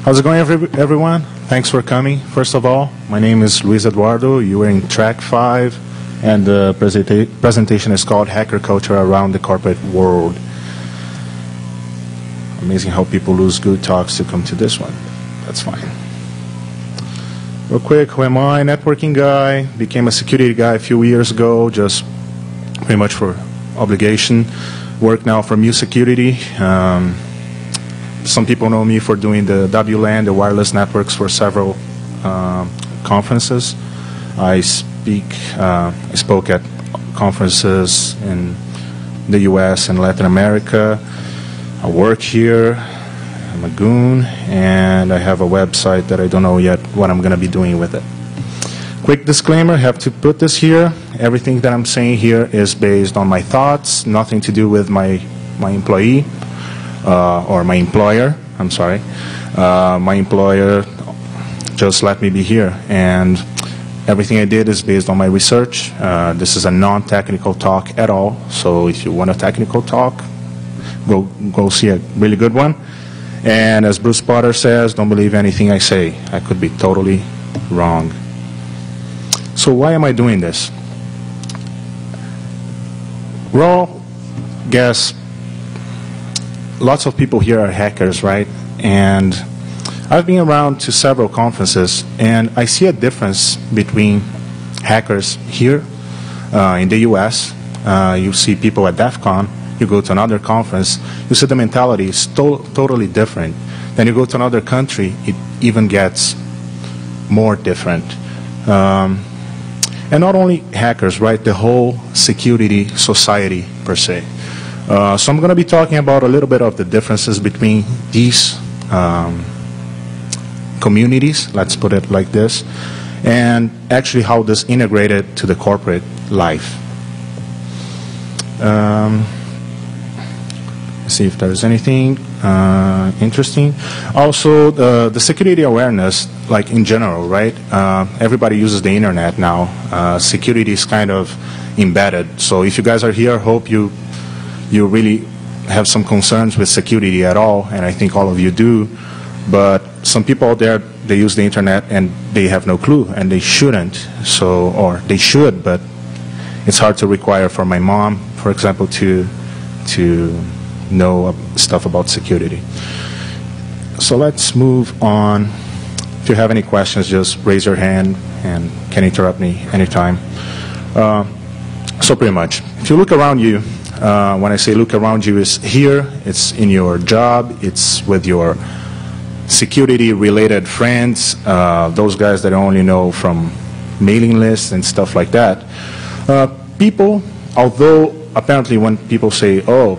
How's it going, everyone? Thanks for coming. First of all, my name is Luis Eduardo. You are in track 5, and the presentation is called Hacker Culture Around the Corporate World. Amazing how people lose good talks to come to this one. That's fine. Real quick, who am I? Networking guy. Became a security guy a few years ago, just pretty much for obligation. Work now for Mu Security. Some people know me for doing the WLAN, the wireless networks, for several conferences. I spoke at conferences in the US and Latin America. I work here. I'm a goon, and I have a website that I don't know yet what I'm going to be doing with it. Quick disclaimer, I have to put this here. Everything that I'm saying here is based on my thoughts, nothing to do with my employee. Or my employer, I'm sorry. My employer just let me be here, and everything I did is based on my research. This is a non-technical talk at all, so if you want a technical talk, go see a really good one. And as Bruce Potter says, don't believe anything I say. I could be totally wrong. So why am I doing this? Well, guess lots of people here are hackers, right? And I've been around to several conferences, and I see a difference between hackers here in the US. You see people at DefCon, you go to another conference, you see the mentality is totally different. Then you go to another country, it even gets more different. And not only hackers, right? The whole security society per se. So I'm going to be talking about a little bit of the differences between these communities, let's put it like this, and actually how this integrated to the corporate life. Let's see if there's anything interesting. Also, the security awareness, like in general, right? Everybody uses the internet now. Security is kind of embedded. So if you guys are here, hope you really have some concerns with security at all, and I think all of you do. But some people out there, they use the internet and they have no clue, and they shouldn't. So, or they should, but it's hard to require for my mom, for example, to know stuff about security. So let's move on. If you have any questions, just raise your hand and can interrupt me anytime. So pretty much, if you look around you, when I say look around you, is here, it's in your job, it's with your security-related friends, those guys that I only know from mailing lists and stuff like that. People, although apparently when people say, oh,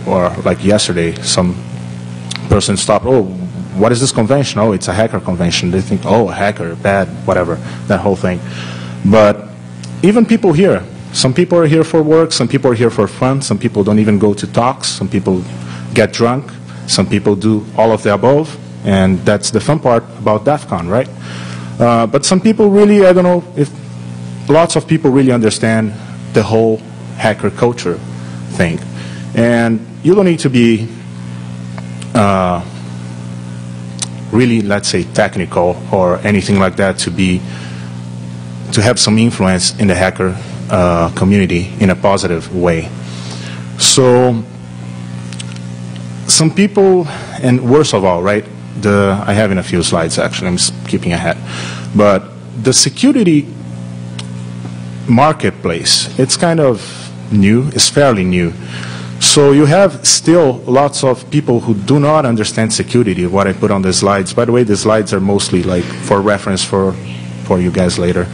or like yesterday, some person stopped, oh, what is this convention? Oh, it's a hacker convention. They think, oh, hacker, bad, whatever, that whole thing. But even people here, some people are here for work, some people are here for fun, some people don't even go to talks, some people get drunk, some people do all of the above, and that's the fun part about DefCon, right? But some people really, I don't know if lots of people really understand the whole hacker culture thing. And you don't need to be really, let's say, technical or anything like that to have some influence in the hacker community in a positive way. So some people, and worst of all, right, I have in a few slides actually, I'm skipping ahead, but the security marketplace, it's kind of new, it's fairly new. So you have still lots of people who do not understand security, what I put on the slides. By the way, the slides are mostly like for reference for you guys later.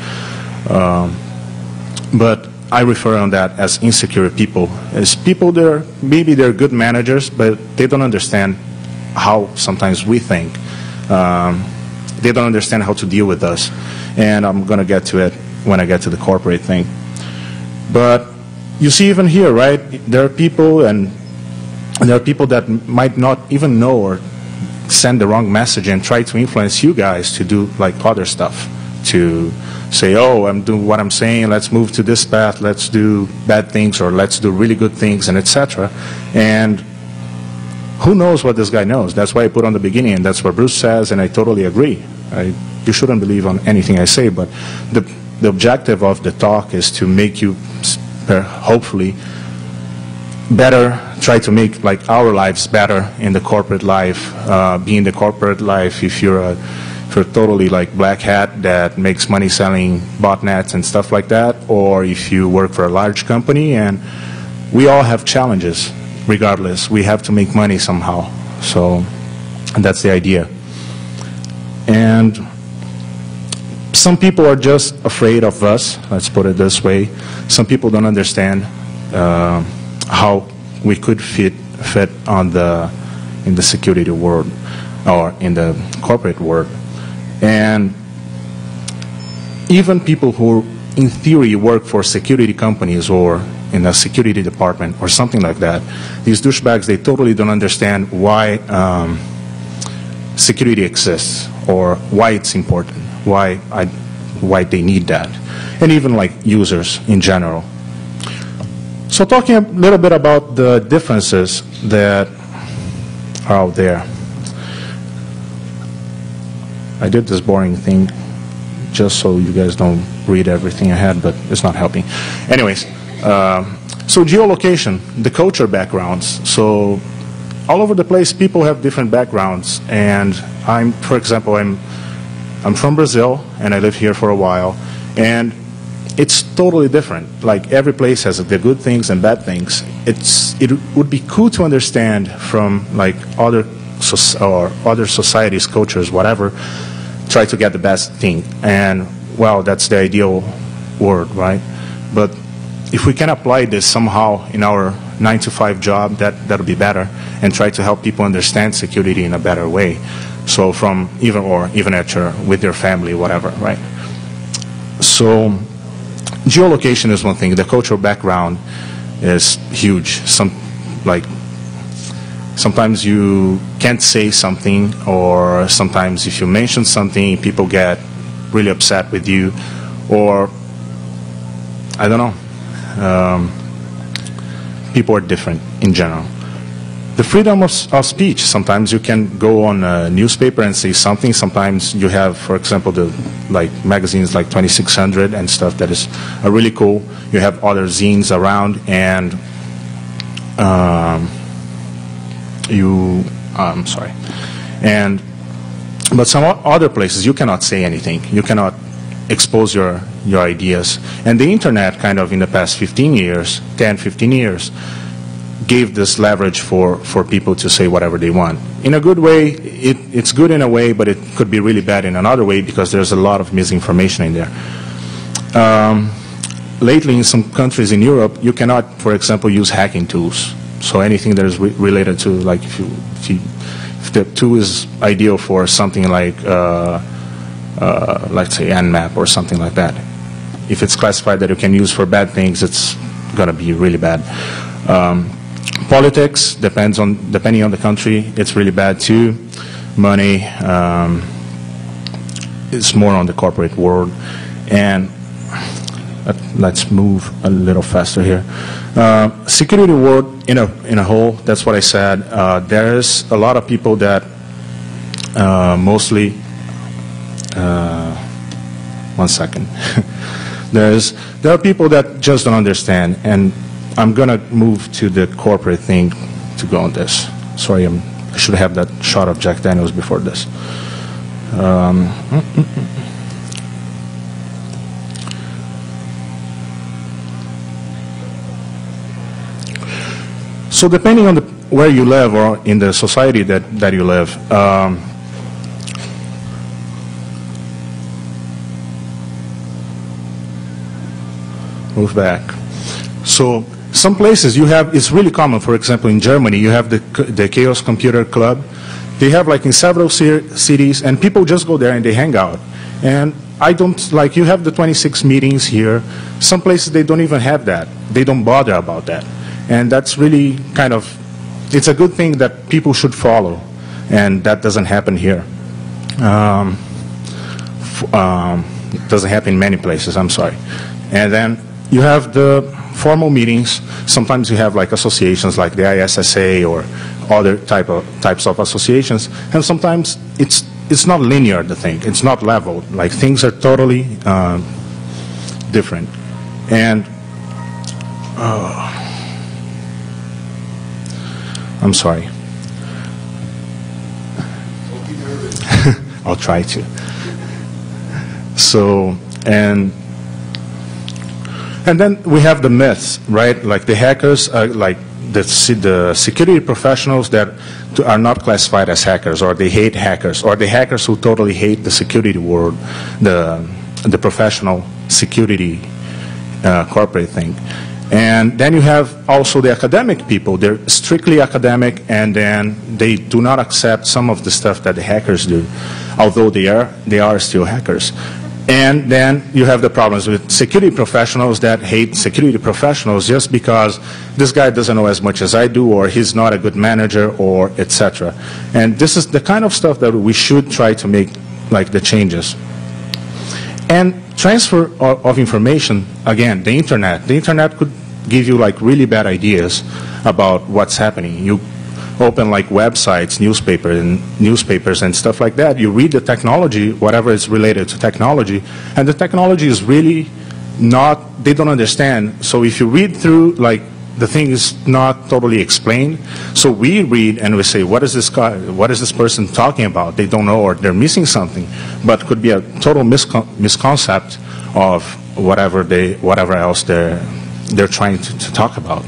But I refer on that as insecure people. As people, maybe they're good managers, but they don't understand how sometimes we think. They don't understand how to deal with us. And I'm going to get to it when I get to the corporate thing. But you see even here, right, there are people that might not even know or send the wrong message and try to influence you guys to do like other stuff, to say, oh, I'm doing what I'm saying, let's move to this path, let's do bad things or let's do really good things, and etc. And who knows what this guy knows? That's why I put on the beginning, and that's what Bruce says, and I totally agree. You shouldn't believe on anything I say, but the objective of the talk is to make you, hopefully, better, try to make like our lives better in the corporate life. Be in the corporate life if you're totally like black hat that makes money selling botnets and stuff like that, or if you work for a large company. And we all have challenges regardless. We have to make money somehow. So that's the idea. And some people are just afraid of us, let's put it this way. Some people don't understand how we could fit in the security world or in the corporate world. And even people who in theory work for security companies or in a security department or something like that, these douchebags, they totally don't understand why security exists or why it's important, why they need that, and even like users in general. So talking a little bit about the differences that are out there. I did this boring thing just so you guys don't read everything I had, but it's not helping. Anyways, so geolocation, the culture backgrounds. So all over the place, people have different backgrounds. And for example, I'm from Brazil, and I lived here for a while. And it's totally different. Like every place has the good things and bad things. It would be cool to understand from like other societies, cultures, whatever, try to get the best thing. And well, that's the ideal world, right? But if we can apply this somehow in our 9-to-5 job, that'll be better, and try to help people understand security in a better way. So from even with your family, whatever, right? So geolocation is one thing. The cultural background is huge. Sometimes you can't say something, or sometimes if you mention something, people get really upset with you, or I don't know. People are different in general. The freedom of speech. Sometimes you can go on a newspaper and say something. Sometimes you have, for example, the magazines like 2600 and stuff that is really cool. You have other zines around, and but some other places you cannot say anything. You cannot expose your ideas. And the internet kind of in the past 15 years, 10, 15 years, gave this leverage for people to say whatever they want. In a good way, it's good in a way, but it could be really bad in another way because there's a lot of misinformation in there. Lately, in some countries in Europe, you cannot, for example, use hacking tools. So anything that is related to, like, if the tool is ideal for something like, let's say, Nmap or something like that. If it's classified that you can use for bad things, it's going to be really bad. Politics, depending on the country, it's really bad too. Money is more on the corporate world. And let's move a little faster here. Security world in a whole, that's what I said. There's a lot of people that mostly, one second. There are people that just don't understand, and I'm going to move to the corporate thing to go on this. Sorry, I should have that shot of Jack Daniels before this. So depending on where you live or in the society that you live, move back. So some places you have, it's really common. For example, in Germany, you have the Chaos Computer Club. They have like in several cities, and people just go there and they hang out. And I don't, like, you have the 26 meetings here. Some places they don't even have that. They don't bother about that. And that's really kind of, it's a good thing that people should follow. And that doesn't happen here. It doesn't happen in many places, I'm sorry. And then you have the formal meetings. Sometimes you have like associations like the ISSA or other types of associations, and sometimes it's not linear, the thing. It's not level. Like, things are totally different. And I'm sorry. I'll try to. So, and then we have the myths, right? Like, the hackers, like the security professionals that are not classified as hackers, or they hate hackers, or the hackers who totally hate the security world, the professional security corporate thing. And then you have also the academic people. They're strictly academic, and then they do not accept some of the stuff that the hackers do, although they are still hackers. And then you have the problems with security professionals that hate security professionals just because this guy doesn't know as much as I do, or he's not a good manager, or etc. And this is the kind of stuff that we should try to make, like, the changes. And transfer of information, again, the internet could give you, like, really bad ideas about what's happening. You open, like, websites, newspapers and stuff like that. You read the technology, whatever is related to technology, and the technology is really not, they don't understand. So if you read through, like, the thing is not totally explained. So we read and we say, what is this person talking about? They don't know, or they're missing something, but could be a total misconcept of whatever else they're trying to talk about.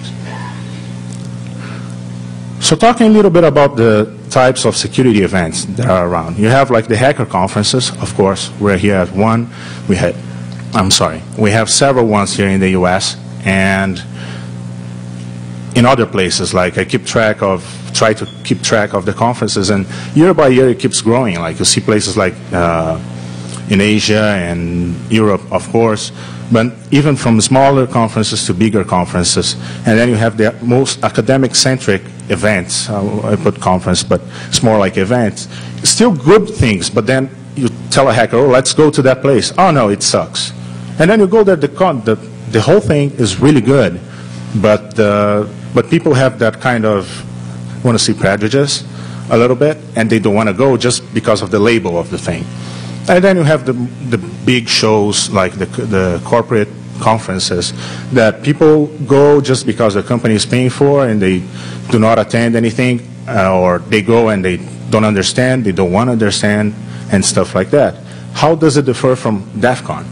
So talking a little bit about the types of security events that are around. You have, like, the hacker conferences, of course. We're here at one. We have several ones here in the US, and in other places. Like, I try to keep track of the conferences, and year by year it keeps growing. Like, you see places like in Asia and Europe, of course, but even from smaller conferences to bigger conferences. And then you have the most academic-centric events. I put conference, but it's more like events. Still good things, but then you tell a hacker, oh, let's go to that place. Oh, no, it sucks. And then you go there, the whole thing is really good, but people have that kind of, want to see prejudice a little bit, and they don't want to go just because of the label of the thing. And then you have the big shows, like the corporate conferences, that people go just because the company is paying for, and they do not attend anything, or they go and they don't understand, they don't want to understand, and stuff like that. How does it differ from DefCon?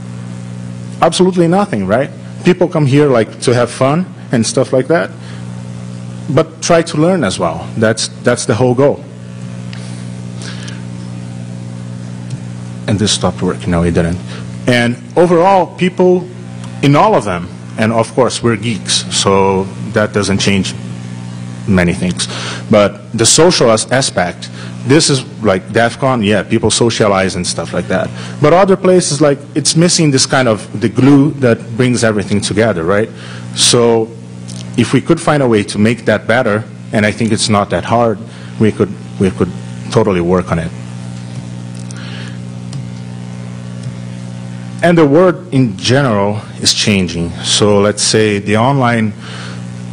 Absolutely nothing, right? People come here, like, to have fun and stuff like that, but try to learn as well. That's the whole goal. And this stopped working. No, it didn't. And overall, people in all of them, and of course we're geeks, so that doesn't change many things. But the social aspect, this is like DefCon, yeah, people socialize and stuff like that. But other places, like, it's missing this kind of the glue that brings everything together, right? So if we could find a way to make that better, and I think it's not that hard, we could totally work on it. And the world in general is changing. So let's say the online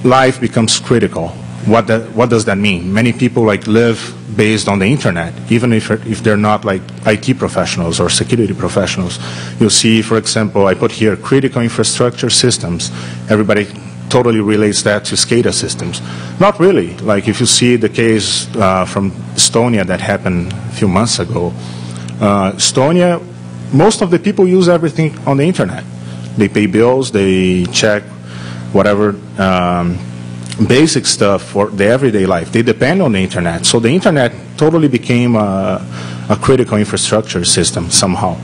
life becomes critical. What does that mean? Many people, like, live based on the internet, even if they're not, like, IT professionals or security professionals. You'll see, for example, I put here critical infrastructure systems. Everybody totally relates that to SCADA systems. Not really. Like, if you see the case from Estonia that happened a few months ago, Estonia, most of the people use everything on the internet. They pay bills, they check whatever basic stuff for the everyday life. They depend on the internet. So the internet totally became a critical infrastructure system somehow.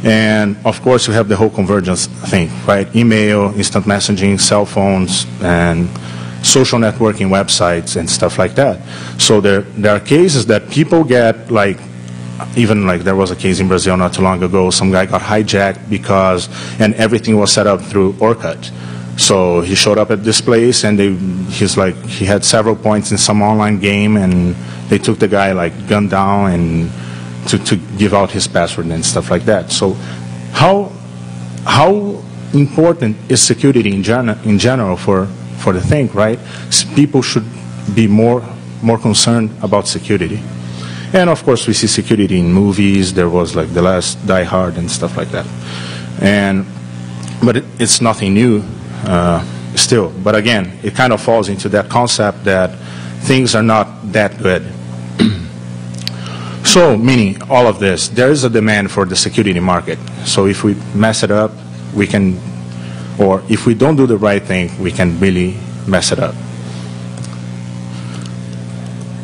And of course you have the whole convergence thing, right? Email, instant messaging, cell phones, and social networking websites and stuff like that. So there are cases that people get, like, even like there was a case in Brazil not too long ago, some guy got hijacked and everything was set up through Orkut. So he showed up at this place, and he had several points in some online game, and they took the guy, like, gunned down and to give out his password and stuff like that. So how important is security in general for the thing, right? People should be more more concerned about security. And of course, we see security in movies. There was like The Last Die Hard and stuff like that. But it's nothing new still. But again, it kind of falls into that concept that things are not that good. So, meaning all of this, there is a demand for the security market. So if we mess it up, we can, or if we don't do the right thing, we can really mess it up.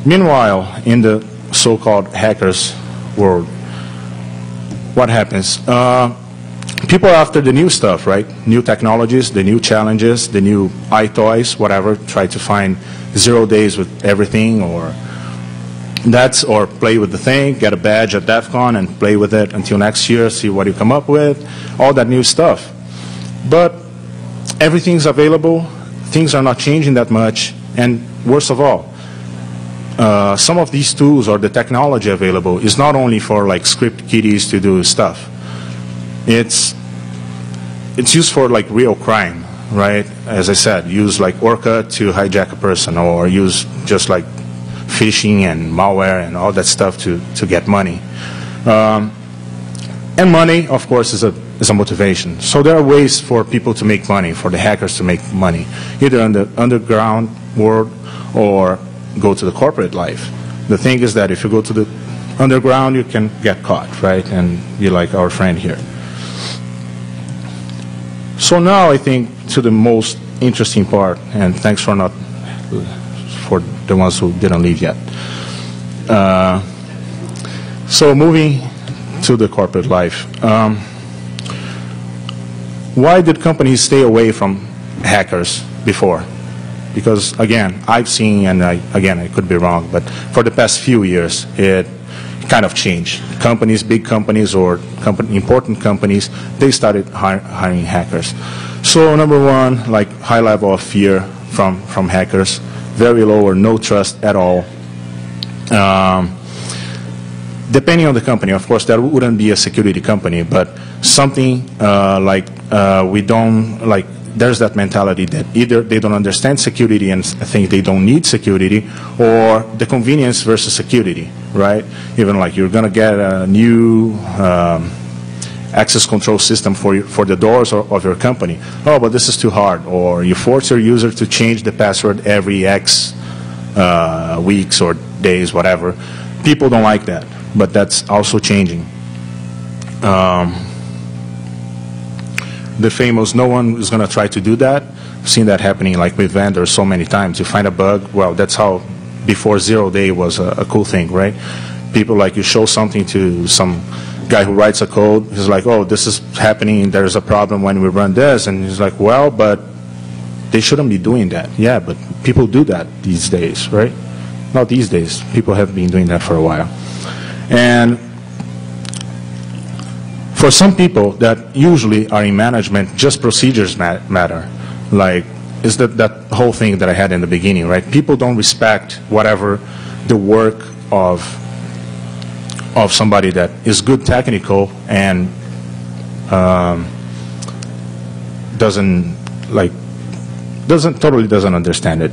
Meanwhile, in the so-called hackers world, what happens? People are after the new stuff, right? New technologies, the new challenges, the new iToys, whatever. Try to find 0 days with everything, or play with the thing, get a badge at DefCon and play with it until next year, see what you come up with, all that new stuff. But everything's available, things are not changing that much, and worst of all, some of these tools or the technology available is not only for like script kiddies to do stuff. It's used for like real crime, right? As I said, use like Orca to hijack a person, or use just like phishing and malware and all that stuff to get money. And money, of course, is a motivation. So there are ways for people to make money, for the hackers to make money, either in the underground world or go to the corporate life. The thing is that if you go to the underground, you can get caught, right? And be like our friend here. So now I think to the most interesting part, and thanks for the ones who didn't leave yet. So moving to the corporate life. Why did companies stay away from hackers before? Because again, I've seen, and I could be wrong, but for the past few years, it kind of changed. Companies, big companies or important companies, they started hiring hackers. So number one, like high level of fear from hackers, very low or no trust at all. Depending on the company, of course, that wouldn't be a security company, but something there's that mentality that either they don't understand security and think they don't need security, or the convenience versus security, right? Even like you're going to get a new access control system for the doors of your company. Oh, but this is too hard. Or you force your user to change the password every X weeks or days, whatever. People don't like that, but that's also changing. The famous, no one is going to try to do that. I've seen that happening like with vendors so many times. You find a bug, well, that's how before 0 day was a cool thing, right? People like you show something to some guy who writes a code, he's like, oh, this is happening, there's a problem when we run this, and he's like, well, but they shouldn't be doing that. Yeah, but people do that these days, right? Not these days, people have been doing that for a while. And for some people that usually are in management, just procedures matter. Like, is that whole thing that I had in the beginning, right? People don't respect whatever the work of somebody that is good technical and totally doesn't understand it.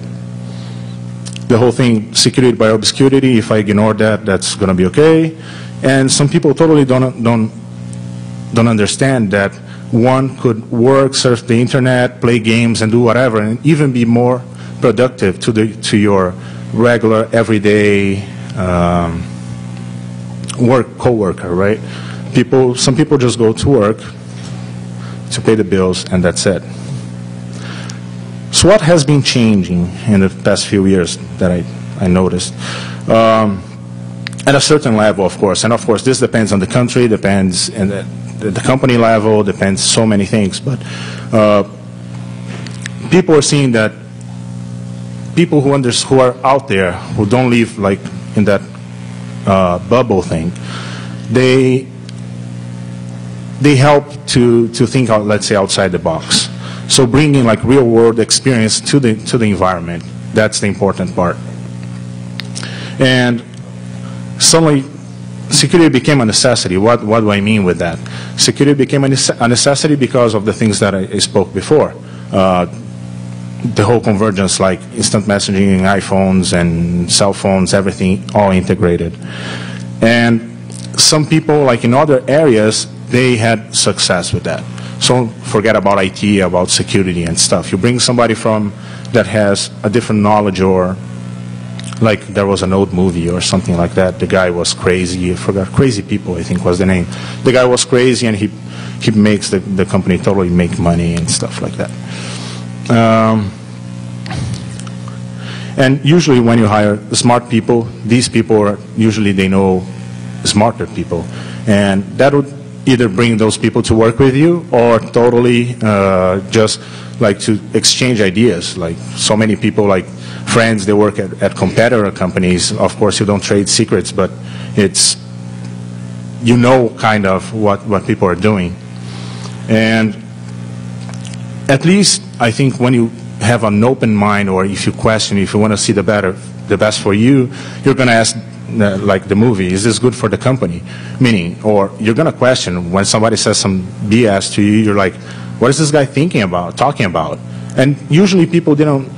The whole thing, security by obscurity, if I ignore that, that's going to be okay. And some people totally don't understand that one could work, surf the internet, play games, and do whatever, and even be more productive to your regular, everyday co-worker, right? Some people just go to work to pay the bills, and that's it. So what has been changing in the past few years that I noticed? At a certain level, of course, and of course this depends on the country, depends on the company level, depends so many things, but people are seeing that people who are out there, who don't live like in that bubble thing, they help to think out, let's say, outside the box. So bringing like real world experience to the environment, that's the important part. And suddenly security became a necessity. What do I mean with that? Security became a necessity because of the things that I spoke before. the whole convergence, like instant messaging, iPhones and cell phones, everything all integrated. And some people, like in other areas, they had success with that. So forget about IT, about security and stuff. You bring somebody from that has a different knowledge, or like there was an old movie or something like that. The guy was crazy. I forgot. Crazy People, I think was the name. The guy was crazy, and he makes the company totally make money and stuff like that. And usually when you hire smart people, these people are usually, they know smarter people, and that would either bring those people to work with you, or totally just like to exchange ideas. Like so many people, like friends, they work at competitor companies. Of course, you don't trade secrets, but it's, you know, kind of what people are doing. And at least I think when you have an open mind, or if you question, if you want to see the best for you, you're going to ask, like the movie, is this good for the company? Meaning, or you're going to question when somebody says some BS to you, you're like, what is this guy thinking about, talking about? And usually people didn't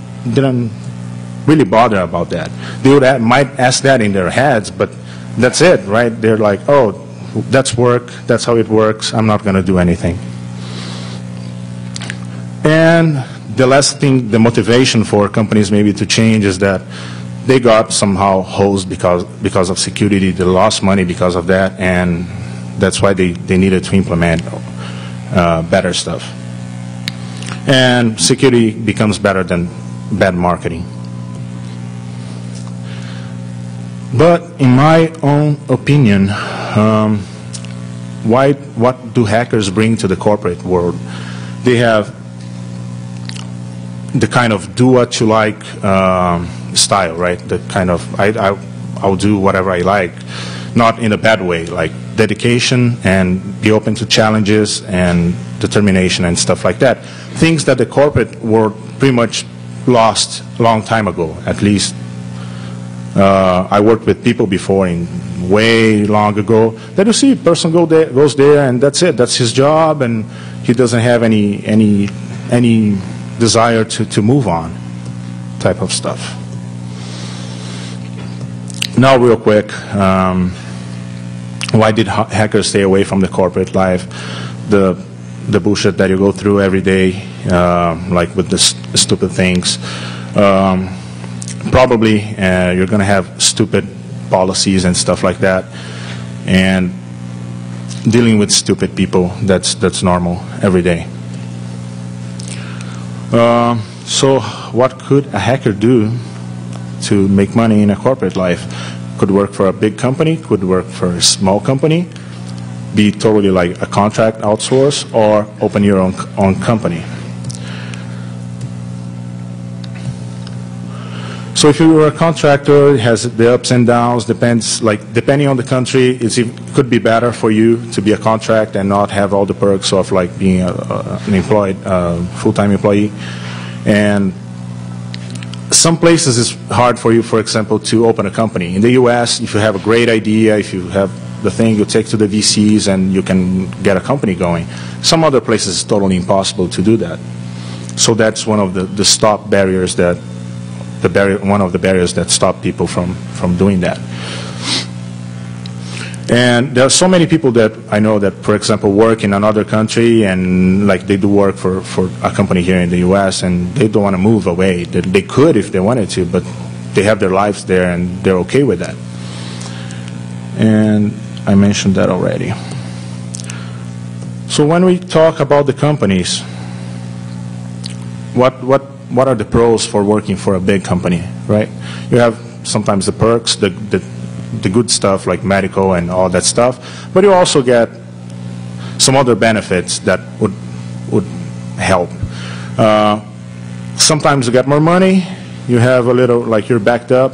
really bother about that. They would might ask that in their heads, but that's it, right? They're like, oh, that's work, that's how it works, I'm not going to do anything. And the last thing, the motivation for companies maybe to change is that they got somehow hosed because of security. They lost money because of that, and that's why they needed to implement better stuff. And security becomes better than bad marketing. But in my own opinion, what do hackers bring to the corporate world? They have the kind of do what you like style, right? The kind of I'll do whatever I like, not in a bad way, like dedication and be open to challenges and determination and stuff like that. Things that the corporate world pretty much lost a long time ago. At least I worked with people before, way long ago, that you see a person goes there and that's it. That's his job, and he doesn't have any desire to move on, type of stuff. Now, real quick, why did hackers stay away from the corporate life? The bullshit that you go through every day, like with the stupid things. Probably you're going to have stupid policies and stuff like that, and dealing with stupid people, that's normal every day. So what could a hacker do to make money in a corporate life? Could work for a big company, could work for a small company, be totally like a contract outsource, or open your own company. So if you were a contractor, it has the ups and downs, depending on the country, it could be better for you to be a contract and not have all the perks of like being an employed, full-time employee. And some places it's hard for you, for example, to open a company. In the US, if you have a great idea, if you have the thing, you take to the VCs and you can get a company going. Some other places it's totally impossible to do that. So that's one of the stop barriers that, one of the barriers that stop people from doing that. And there are so many people that I know that, for example, work in another country, and like they do work for a company here in the US, and they don't want to move away. They could if they wanted to, but they have their lives there and they're okay with that. And I mentioned that already. So when we talk about the companies, what are the pros for working for a big company, right? You have sometimes the perks, the good stuff like medical and all that stuff, but you also get some other benefits that would help. Sometimes you get more money, you have a little, like you're backed up,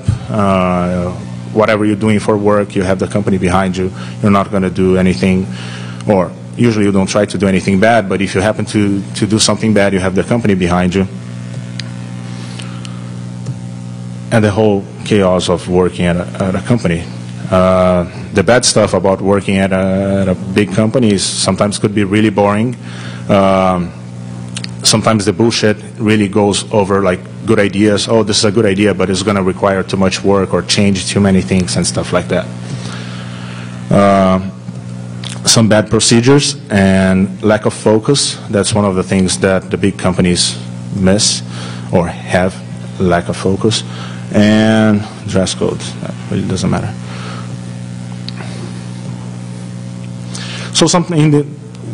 whatever you're doing for work, you have the company behind you, you're not going to do anything, or usually you don't try to do anything bad, but if you happen to do something bad, you have the company behind you. And the whole chaos of working at a company. The bad stuff about working at a big company is sometimes could be really boring. sometimes the bullshit really goes over like good ideas. Oh, this is a good idea, but it's going to require too much work or change too many things and stuff like that. Some bad procedures and lack of focus. That's one of the things that the big companies miss or have, lack of focus. And dress code, that really doesn't matter. So something in the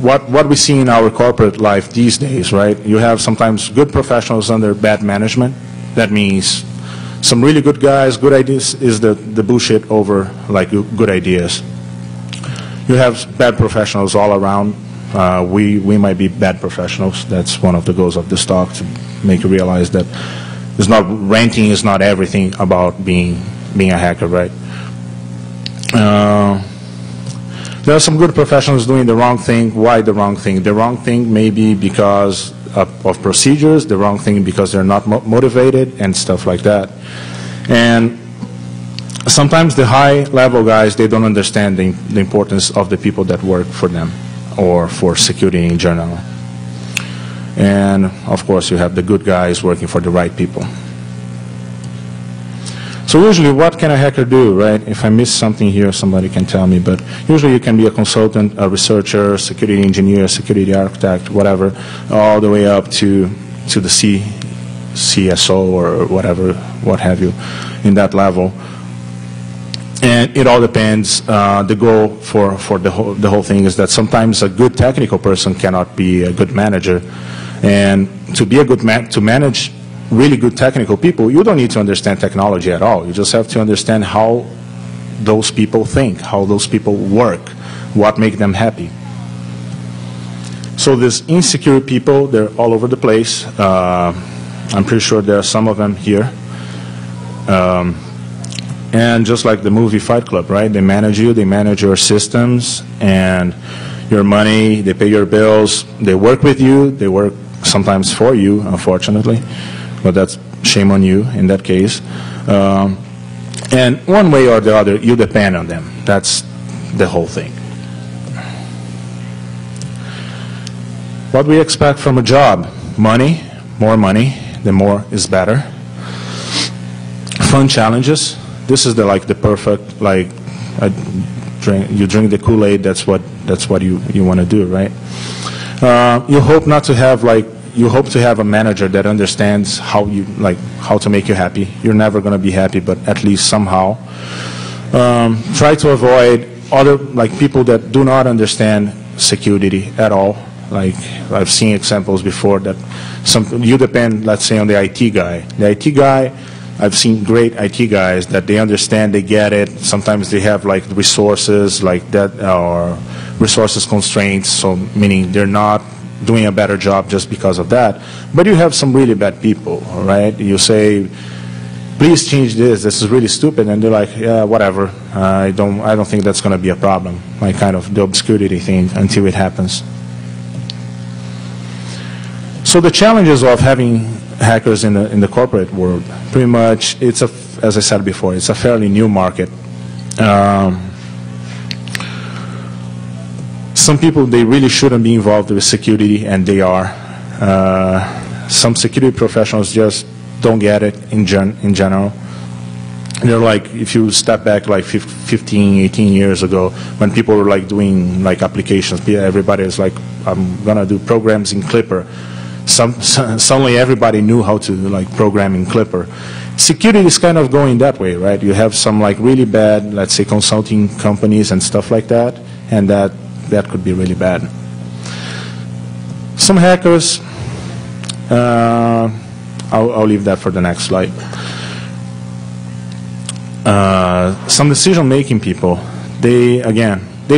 what we see in our corporate life these days, right? You have sometimes good professionals under bad management. That means some really good guys, good ideas is the bullshit over like good ideas. You have bad professionals all around. We might be bad professionals. That's one of the goals of this talk, to make you realize that it's not, ranting is not everything about being a hacker, right? There are some good professionals doing the wrong thing. Why the wrong thing? The wrong thing may be because of procedures, the wrong thing because they're not motivated and stuff like that. And sometimes the high-level guys, they don't understand the importance of the people that work for them or for security in general. And, of course, you have the good guys working for the right people. So usually, what can a hacker do, right? If I miss something here, somebody can tell me. But usually, you can be a consultant, a researcher, security engineer, security architect, whatever, all the way up to the CSO or whatever, what have you, in that level. And it all depends. The goal for the whole thing is that sometimes a good technical person cannot be a good manager. And to be a good to manage really good technical people, you don't need to understand technology at all. You just have to understand how those people think, how those people work, what makes them happy. So these insecure people, they're all over the place. I'm pretty sure there are some of them here. And just like the movie Fight Club, right? They manage you, they manage your systems and your money, they pay your bills, they work with you, they work sometimes for you, unfortunately. But that's shame on you in that case. And one way or the other, you depend on them. That's the whole thing. What we expect from a job? Money, more money, the more is better. Fun challenges. This is the perfect, you drink the Kool-Aid, that's what you want to do, right? You hope not to have you hope to have a manager that understands how to make you happy. You're never going to be happy, but at least somehow. Try to avoid other people that do not understand security at all. Like I've seen examples before that you depend, let's say, on the IT guy. The IT guy, I've seen great IT guys that they understand, they get it. Sometimes they have resources like that or resources constraints, so meaning they're not doing a better job just because of that. But you have some really bad people, right? You say, please change this is really stupid, and they're like, yeah, whatever, I don't think that's going to be a problem, like kind of the obscurity thing until it happens. So the challenges of having hackers in the corporate world, pretty much, as I said before, it's a fairly new market. Some people, they really shouldn't be involved with security, and they are. Some security professionals just don't get it in general. They're like, if you step back 15, 18 years ago, when people were doing applications, everybody is like, I'm going to do programs in Clipper. Suddenly everybody knew how to program in Clipper. Security is kind of going that way, right? You have some really bad, let's say, consulting companies and stuff like that, and that could be really bad. Some hackers, I'll leave that for the next slide. Some decision-making people, they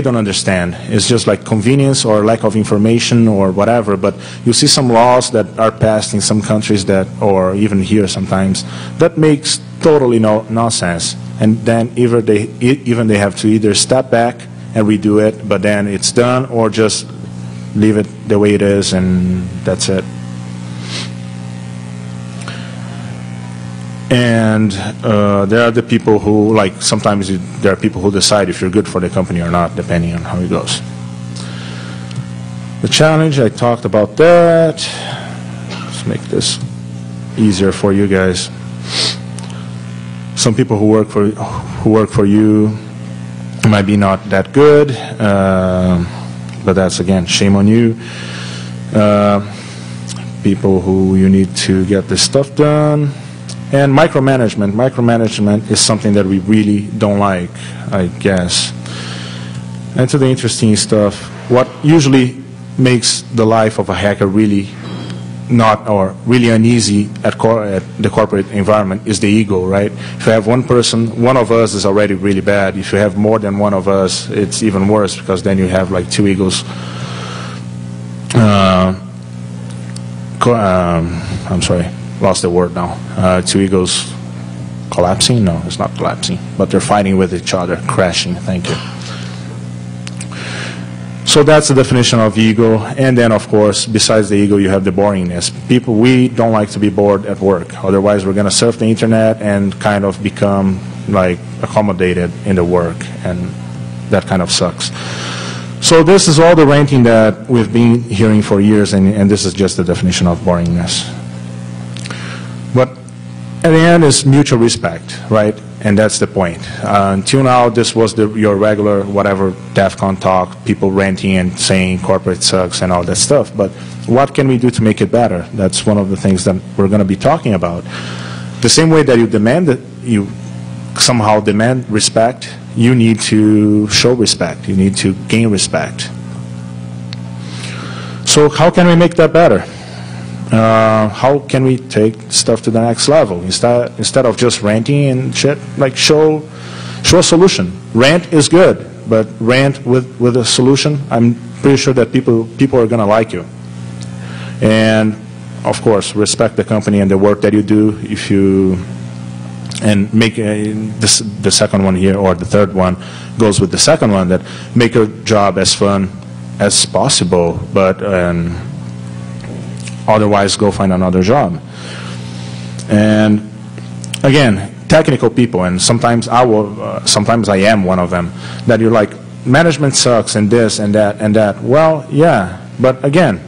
don't understand. It's just convenience or lack of information or whatever, but you see some laws that are passed in some countries or even here sometimes, that makes totally no sense. And then even they have to either step back and redo it, but then it's done, or just leave it the way it is and that's it. And there are the people who, sometimes there are people who decide if you're good for the company or not, depending on how it goes. The challenge, I talked about that. Let's make this easier for you guys. Some people who work for you might be not that good, but that's, again, shame on you. People who you need to get this stuff done. And micromanagement. Micromanagement is something that we really don't like, I guess. And to the interesting stuff, what usually makes the life of a hacker really not, or really uneasy at the corporate environment is the ego, right? If you have one person, one of us is already really bad. If you have more than one of us, it's even worse, because then you have like two egos. I'm sorry, lost the word now. Two egos collapsing? No, it's not collapsing, but they're fighting with each other, crashing. Thank you. So that's the definition of ego. And then, of course, besides the ego, you have the boringness. People, we don't like to be bored at work. Otherwise, we're going to surf the internet and kind of become like accommodated in the work, and that kind of sucks. So this is all the ranking that we've been hearing for years, and this is just the definition of boringness. But at the end is mutual respect, right? And that's the point. Until now, this was your regular, whatever, DefCon talk, people ranting and saying corporate sucks and all that stuff. But what can we do to make it better? That's one of the things that we're going to be talking about. The same way that you somehow demand respect, you need to show respect. You need to gain respect. So how can we make that better? How can we take stuff to the next level? Instead of just ranting and shit, like show a solution. Rant is good, but rant with a solution, I'm pretty sure that people are going to like you. And of course, respect the company and the work that you do. And make the second one here, or the third one goes with the second one, that make your job as fun as possible, but otherwise go find another job. And again, technical people, and sometimes I am one of them, that you're like, management sucks and this and that and that. Well, yeah, but again,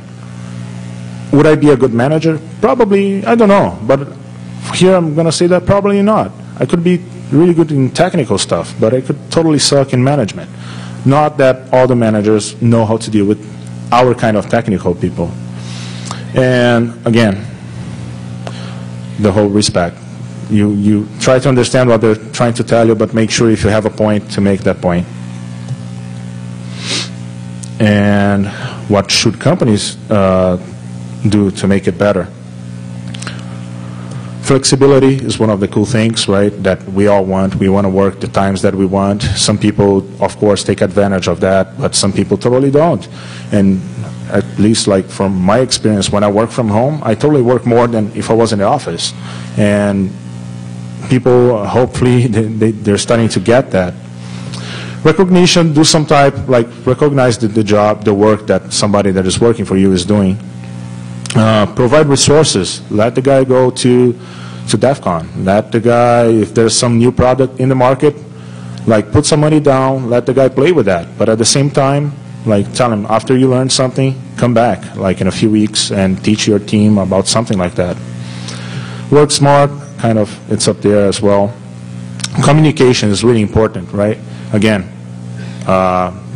would I be a good manager? Probably, I don't know, but here I'm going to say that probably not. I could be really good in technical stuff, but I could totally suck in management. Not that all the managers know how to deal with our kind of technical people. And again, the whole respect. You try to understand what they're trying to tell you, but make sure if you have a point to make that point. And what should companies do to make it better? Flexibility is one of the cool things, right, that we all want. We want to work the times that we want. Some people, of course, take advantage of that, but some people totally don't. And at least, like, from my experience, when I work from home, I totally work more than if I was in the office. And people, hopefully, they're starting to get that. Recognition, do some type, like, recognize the job, the work that somebody that is working for you is doing. Provide resources. Let the guy go to DefCon. Let the guy, if there's some new product in the market, like, put some money down, let the guy play with that. But at the same time, like, tell him, after you learn something, come back, like, in a few weeks and teach your team about something like that. Work smart, kind of, it's up there as well. Communication is really important, right? Again,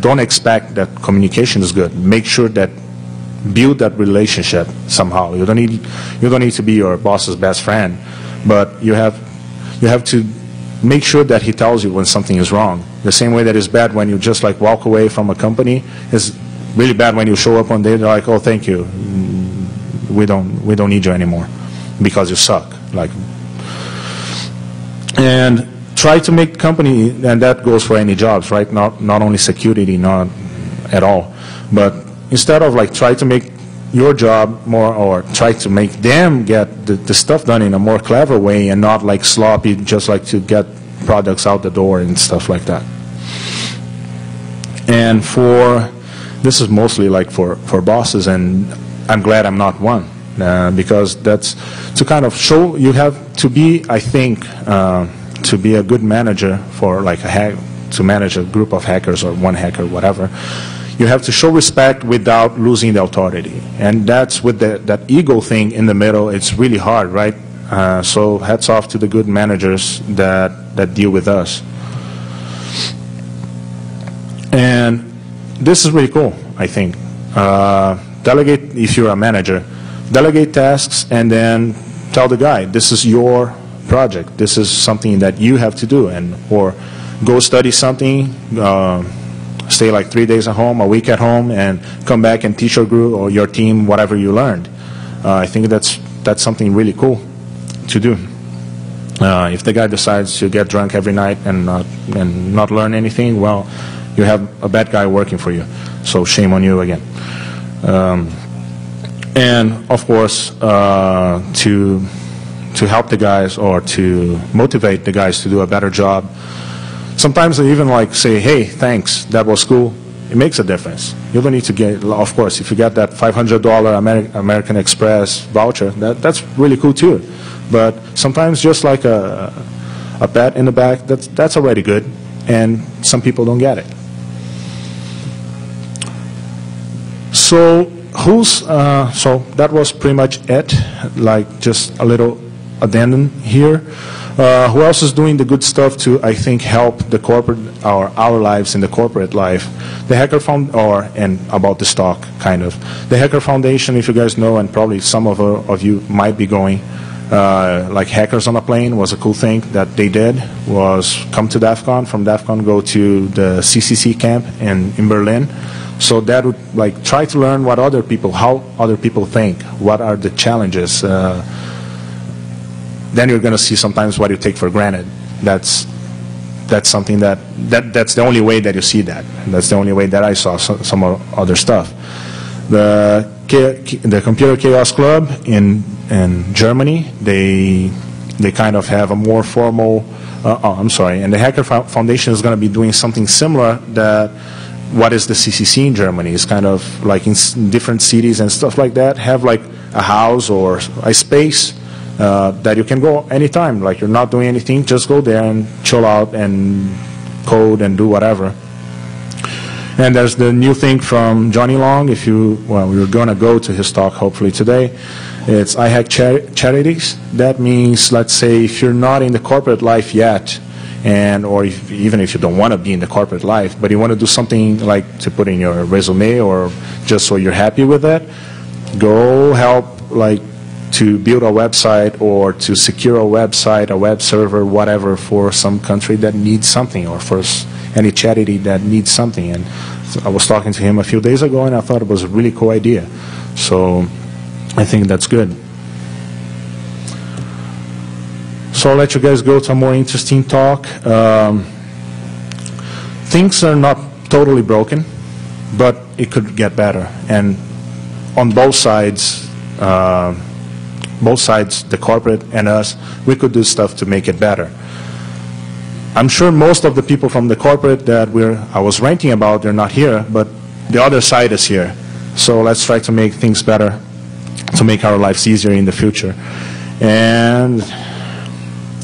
don't expect that communication is good. Make sure that build that relationship somehow. You don't need to be your boss's best friend, but you have to make sure that he tells you when something is wrong. The same way that is bad when you just like walk away from a company is really bad when you show up one day. They're like, "Oh, thank you, we don't need you anymore because you suck." Like, and try to make company, and that goes for any jobs, right? Not only security, not at all, but instead of like try to make your job more, or try to make them get the stuff done in a more clever way and not like sloppy, just like to get products out the door and stuff like that. And this is mostly like for bosses, and I'm glad I'm not one, because that's to kind of show you have to be, I think, to be a good manager for like to manage a group of hackers or one hacker, whatever. you have to show respect without losing the authority. And that's with that ego thing in the middle, it's really hard, right? So hats off to the good managers that deal with us. And this is really cool, I think. Delegate, if you're a manager, delegate tasks and then tell the guy, this is your project. This is something that you have to do, or go study something, stay like 3 days at home, a week at home, and come back and teach your group or your team whatever you learned. I think that's something really cool to do. If the guy decides to get drunk every night and not learn anything, well, you have a bad guy working for you. So shame on you again. And of course, to help the guys or to motivate the guys to do a better job, sometimes they even like say, hey, thanks, that was cool. It makes a difference. You don't need to get, of course, if you get that $500 American Express voucher, that's really cool too. But sometimes just like a pat in the back, that's already good, and some people don't get it. So so that was pretty much it, like just a little addendum here. Who else is doing the good stuff to, I think, help the corporate, our lives in the corporate life? The Hacker and about the stock, kind of. The Hacker Foundation, if you guys know, and probably some of you might be going, like Hackers on a Plane was a cool thing that they did, was come to DefCon, from DefCon go to the CCC camp in Berlin. So that would like try to learn what other people, how other people think, what are the challenges. Then you're going to see sometimes what you take for granted. That's something that's the only way that you see that. That's the only way that I saw some other stuff. The Computer Chaos Club in Germany, they kind of have a more formal. And the Hacker Foundation is going to be doing something similar. That what is the CCC in Germany? It's kind of like in different cities and stuff like that. Have like a house or a space that you can go anytime. Like you're not doing anything, just go there and chill out and code and do whatever. And there's the new thing from Johnny Long. We're going to go to his talk hopefully today. It's I Hack Charities. That means, let's say, if you're not in the corporate life yet, or even if you don't want to be in the corporate life, but you want to do something like to put in your resume or just so you're happy with it, go help like to build a website or to secure a website, a web server, whatever, for some country that needs something, or for any charity that needs something. And so I was talking to him a few days ago, and I thought it was a really cool idea. So I think that's good. So I'll let you guys go to a more interesting talk. Things are not totally broken, but it could get better. And on both sides, the corporate and us, we could do stuff to make it better. I'm sure most of the people from the corporate that I was ranting about, they're not here, but the other side is here. So let's try to make things better, to make our lives easier in the future. And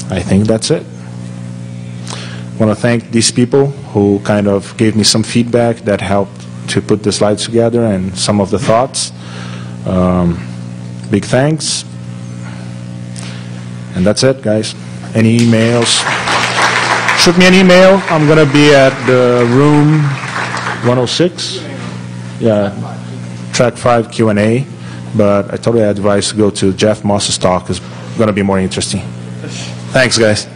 I think that's it. I want to thank these people who kind of gave me some feedback that helped to put the slides together and some of the thoughts. Big thanks. And that's it, guys. Any emails? Shoot me an email. I'm going to be at the room 106. Yeah, track 5 Q&A. But I totally advise to go to Jeff Moss's talk. It's going to be more interesting. Thanks, guys.